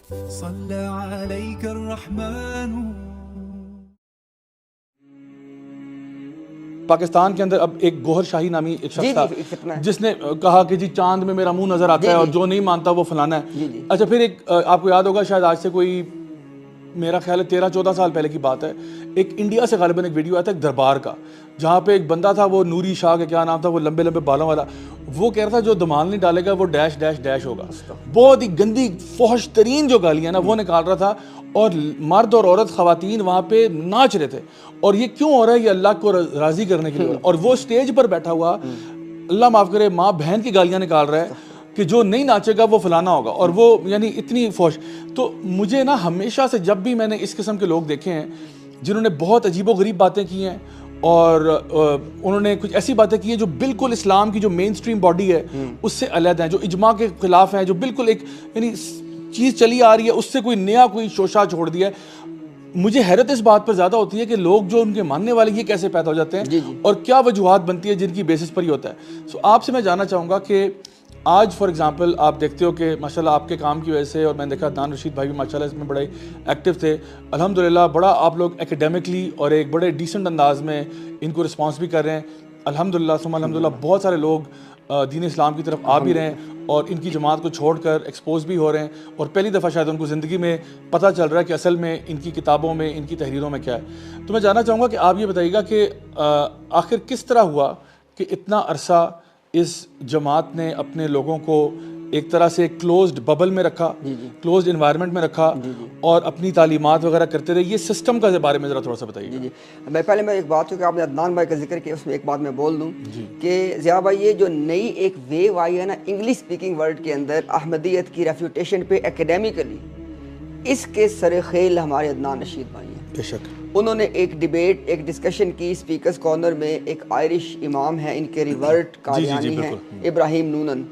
صلى عليك الرحمن. پاکستان کے اندر اب ایک گوہر شاہی نامی ایک شخص تھا جس نے کہا کہ جی چاند میں میرا منہ نظر آتا ہے اور جو نہیں مانتا وہ فلانا ہے. اچھا پھر ایک آپ کو یاد ہوگا شاید آج سے کوئی میرا خیال ہے 13-14 سال پہلے کی بات ہے, ایک انڈیا سے غالباً ایک ویڈیو آیا تھا ایک دربار کا, جہاں پہ ایک بندہ تھا وہ نوری شاہ کا کیا نام تھا, وہ لمبے لمبے بالوں والا, وہ کہہ رہا تھا جو دمال نہیں ڈالے گا وہ ڈیش ڈیش ڈیش ہوگا. بہت ہی گندی فحش ترین جو گالیاں نا وہ نکال رہا تھا, اور مرد اور عورت خواتین وہاں پہ ناچ رہے تھے. اور یہ کیوں ہو رہا ہے؟ یہ اللہ کو راضی کرنے کے لیے ہو رہا ہے. اور وہ اسٹیج پر بیٹھا ہوا اللہ معاف کرے ماں بہن کی گالیاں نکال رہا ہے کہ جو نہیں ناچے گا وہ فلانا ہوگا, اور وہ یعنی اتنی فوش. تو مجھے نا ہمیشہ سے جب بھی میں نے اس قسم کے لوگ دیکھے ہیں جنہوں نے بہت عجیب و غریب باتیں کی ہیں اور انہوں نے کچھ ایسی باتیں کی ہیں جو بالکل اسلام کی جو مین سٹریم باڈی ہے اس سے علیحدہ ہیں, جو اجماع کے خلاف ہیں, جو بالکل ایک یعنی چیز چلی آ رہی ہے اس سے کوئی نیا کوئی شوشہ چھوڑ دیا ہے. مجھے حیرت اس بات پر زیادہ ہوتی ہے کہ لوگ جو ان کے ماننے والے یہ کیسے پیدا ہو جاتے ہیں اور کیا وجوہات بنتی ہے جن کی بیسس پر ہی ہوتا ہے. سو آپ سے میں جاننا چاہوں گا کہ آج فار ایگزامپل آپ دیکھتے ہو کہ ماشاءاللہ آپ کے کام کی وجہ سے, اور میں نے دیکھا عدنان رشید بھائی بھی ماشاءاللہ اس میں بڑے ایکٹیو تھے الحمدللہ, بڑا آپ لوگ ایکیڈیمکلی اور ایک بڑے ڈیسنٹ انداز میں ان کو رسپانس بھی کر رہے ہیں الحمدللہ ثم الحمدللہ. بہت سارے لوگ دین اسلام کی طرف آ بھی رہے ہیں اور ان کی جماعت کو چھوڑ کر ایکسپوز بھی ہو رہے ہیں, اور پہلی دفعہ شاید ان کو زندگی میں پتہ چل رہا ہے کہ اصل میں ان کی کتابوں میں ان کی تحریروں میں کیا ہے. تو میں جاننا چاہوں گا کہ آپ یہ بتائیے گا کہ آخر کس طرح ہوا کہ اتنا عرصہ اس جماعت نے اپنے لوگوں کو ایک طرح سے کلوزڈ ببل میں رکھا, کلوزڈ انوائرمنٹ میں رکھا اور اپنی تعلیمات وغیرہ کرتے رہے. یہ سسٹم کا بارے میں ذرا تھوڑا سا بتائیے. جی میں پہلے میں ایک بات ہوں کہ آپ نے عدنان بھائی کا ذکر کیا, اس میں ایک بات میں بول دوں کہ ضیاء بھائی یہ جو نئی ایک ویو آئی ہے نا انگلش اسپیکنگ ورلڈ کے اندر احمدیت کی ریفیوٹیشن پہ ایکیڈیمیکلی, اس کے سر خیل ہمارے عدنان رشید بھائی ہیں. بے شک انہوں نے ایک ڈیبیٹ ایک ڈسکشن کی اسپیکرز کارنر میں, ایک آئرش امام ہیں ان کے ریورٹ قادیانی ہیں ابراہیم نونن,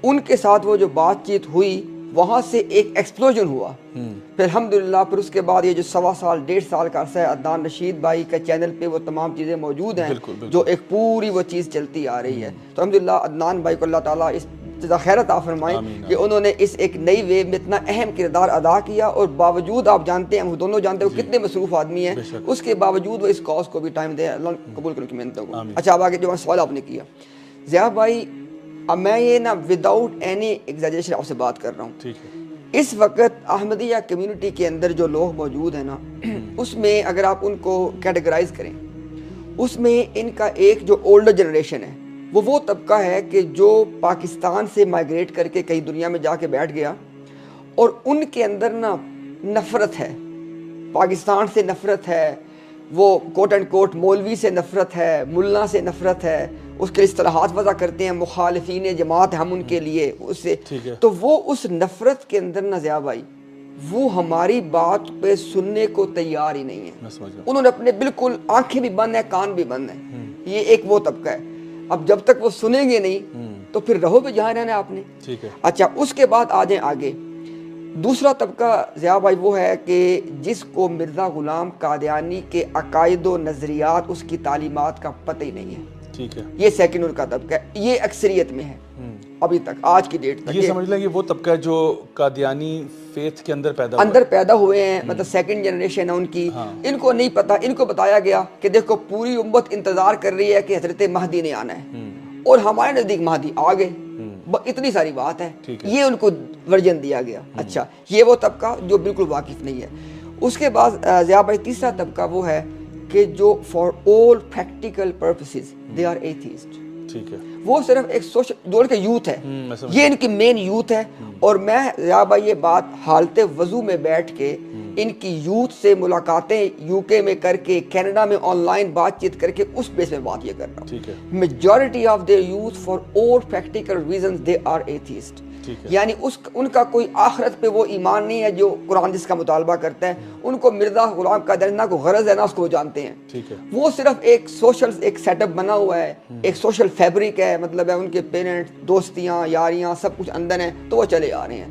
ان کے ساتھ وہ جو بات چیت ہوئی وہاں سے ایک ایکسپلوژن ہوا. پھر الحمدللہ پھر اس کے بعد یہ جو 1.25 سال کا عرصہ ہے عدنان رشید بھائی کا چینل پہ وہ تمام چیزیں موجود ہیں جو ایک پوری وہ چیز چلتی آ رہی ہے. تو الحمدللہ عدنان بھائی کو اللہ تعالیٰ اس خیر عطا فرمائے کہ انہوں نے اس ایک نئی ویو میں اتنا اہم کردار ادا کیا, اور باوجود آپ جانتے ہیں ہم دونوں جانتے ہیں وہ کتنے مصروف آدمی ہیں, اس کے باوجود وہ اس کاز کو بھی ٹائم دے. اللہ قبول کرنے کی محنتوں کو. اچھا اب آگے جو سوال آپ نے کیا ضیاء بھائی, اب میں یہ نا وداؤٹ اینی ایگزیجریشن آپ سے بات کر رہا ہوں. اس وقت احمدیہ کمیونٹی کے اندر جو لوگ موجود ہیں نا اس میں اگر آپ ان کو کیٹیگرائز کریں, اس میں ان کا ایک جو اولڈر جنریشن ہے وہ طبقہ ہے کہ جو پاکستان سے مائگریٹ کر کے کئی دنیا میں جا کے بیٹھ گیا, اور ان کے اندر نا نفرت ہے, پاکستان سے نفرت ہے, وہ کوٹ اینڈ کوٹ مولوی سے نفرت ہے, ملا سے نفرت ہے, اس کے اصطلاحات وضع کرتے ہیں مخالفین جماعت ہم ان کے لیے اس سے. تو وہ اس نفرت کے اندر نہ ضیاء بھائی وہ ہماری بات پہ سننے کو تیار ہی نہیں ہے. انہوں نے اپنے بالکل آنکھیں بھی بند ہیں کان بھی بند ہیں. یہ ایک وہ طبقہ ہے. اب جب تک وہ سنیں گے نہیں تو پھر رہو بھی جہاں رہنا ہے آپ نے. اچھا اس کے بعد آ جائیں آگے. دوسرا طبقہ ضیاء بھائی وہ ہے کہ جس کو مرزا غلام قادیانی کے عقائد و نظریات اس کی تعلیمات کا پتہ ہی نہیں ہے. یہ سیکنڈ کا طبقہ ہے, یہ اکثریت میں ہے ابھی تک آج کی ڈیٹ تک. یہ سمجھ لیں یہ وہ طبقہ ہے جو قادیانی فیتھ کے اندر پیدا ہوئے ہیں, مطلب سیکنڈ جنریشن ہے ان کی. ان کو نہیں پتا, ان کو بتایا گیا کہ دیکھو پوری امت انتظار کر رہی ہے کہ حضرت مہدی نے آنا ہے اور ہمارے نزدیک مہدی آ گئے, اتنی ساری بات ہے. یہ ان کو ورژن دیا گیا. اچھا یہ وہ طبقہ جو بالکل واقف نہیں ہے. اس کے بعد ضیاء بھائی تیسرا طبقہ وہ ہے کہ جو for all practical purposes they are atheist. وہ صرف ایک سوشل جو ان کے یوتھ ہے, یہ ان کی مین یوتھ ہے. اور میں ضیاء بھائی یہ بات حالت وضو میں بیٹھ کے ان کی یوتھ سے ملاقاتیں یو کے میں کر کے, کینیڈا میں آن لائن بات چیت کر کے اس بیس میں بات یہ کر رہا ہوں. Majority of their youth for all practical reasons they are atheist. یعنی ان کا کوئی آخرت پہ وہ ایمان نہیں ہے جو قرآن جس کا مطالبہ کرتا ہے. ان کو مرزا غلام قادیانی کو غرض ہے نا اس کو وہ جانتے ہیں. وہ صرف ایک سوشل ایک سیٹ اپ بنا ہوا ہے, ایک سوشل فیبرک ہے, مطلب ہے ان کے پیرنٹس دوستیاں یاریاں سب کچھ اندر ہیں تو وہ چلے آ رہے ہیں.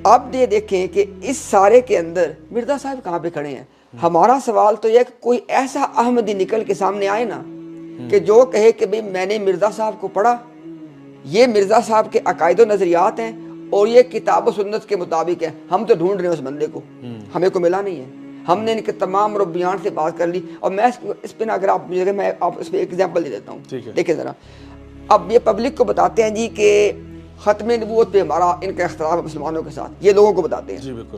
اب یہ دیکھیں کہ اس سارے کے اندر مرزا صاحب کہاں پہ کھڑے ہیں. ہمارا سوال تو یہ ہے کہ کوئی ایسا احمدی نکل کے سامنے آئے نا کہ جو کہے کہ بھئی میں نے مرزا صاحب کو پڑھا, یہ مرزا صاحب کے عقائد و نظریات ہیں اور یہ کتاب و سنت کے مطابق ہے. ہم تو ڈھونڈ رہے ہیں اس بندے کو, ہمیں کو ملا نہیں ہے. ہم نے ان کے تمام مربیان سے بات کر لی. اور میں اس پہ نا اگر آپ مجھے میں آپ اس پہ ایک ایگزامپل دے دیتا ہوں. دیکھیں ذرا, اب یہ پبلک کو بتاتے ہیں جی کہ ختم نبوت پہ ہمارا ان کا اختلاف ہے مسلمانوں کے ساتھ, یہ لوگوں کو بتاتے ہیں. جی بالکل.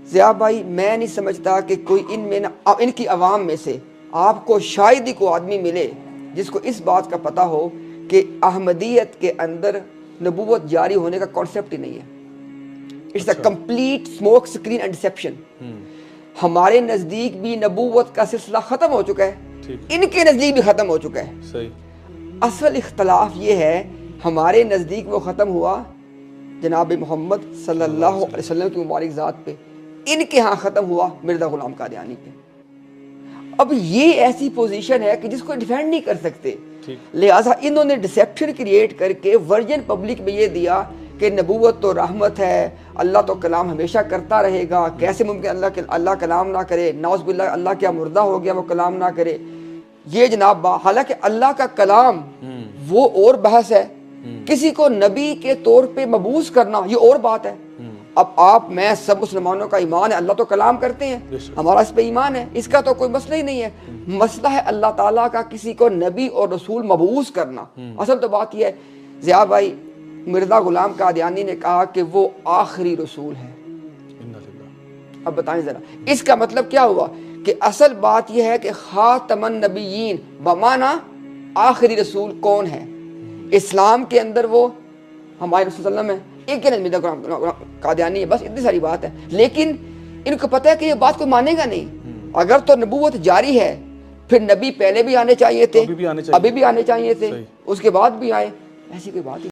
ضیاء بھائی میں نہیں سمجھتا کہ کوئی ان میں ان کی عوام میں سے آپ کو شاید ہی کوئی آدمی ملے جس کو اس بات کا پتہ ہو کہ احمدیت کے اندر نبوت جاری ہونے کا کانسیپٹ ہی نہیں ہے. It's a complete smoke screen and deception. ہمارے نزدیک بھی نبوت کا سلسلہ ختم ہو چکا ہے, ان کے نزدیک بھی ختم ہو چکا ہے. صحیح. اصل اختلاف یہ ہے, ہمارے نزدیک وہ ختم ہوا جناب محمد صلی اللہ علیہ وسلم کی مبارک ذات پہ, ان کے ہاں ختم ہوا مرزا غلام قادیانی پہ. اب یہ ایسی پوزیشن ہے کہ جس کو ڈیفینڈ نہیں کر سکتے, لہٰذا انہوں نے ڈسیپشن کریٹ کر کے ورجن پبلک میں یہ دیا کہ نبوت تو رحمت ہے, اللہ تو کلام ہمیشہ کرتا رہے گا, کیسے ممکن اللہ کلام نہ کرے, نعوذ باللہ اللہ کیا مردہ ہو گیا وہ کلام نہ کرے. یہ جناب حالانکہ اللہ کا کلام وہ اور بحث ہے, کسی کو نبی کے طور پہ مبعوث کرنا یہ اور بات ہے. اب آپ میں سب مسلمانوں کا ایمان ہے اللہ تو کلام کرتے ہیں, ہمارا اس پہ ایمان ہے, اس کا تو کوئی مسئلہ ہی نہیں ہے. مسئلہ ہے اللہ تعالیٰ کا کسی کو نبی اور رسول مبعوث کرنا. اصل تو بات یہ ہے ضیاء بھائی, مرزا غلام قادیانی نے کہا کہ وہ آخری رسول ہے. اب بتائیں ذرا اس کا مطلب کیا ہوا کہ اصل بات یہ ہے کہ خاتم النبیین بمانا آخری رسول کون ہے اسلام کے اندر, وہ ہمارے رسول صلی اللہ علیہ وسلم ہے, ایک ہی مرزا غلام قادیانی ہے, بس اتنی ساری بات ہے. لیکن ان کو پتہ ہے کہ یہ بات کو مانے گا نہیں. اگر تو نبوت جاری ہے پھر نبی پہلے بھی آنے چاہیے تھے, ابھی بھی آنے چاہیے تھے, اس کے بعد بھی آئے, ایسی کوئی بات ہی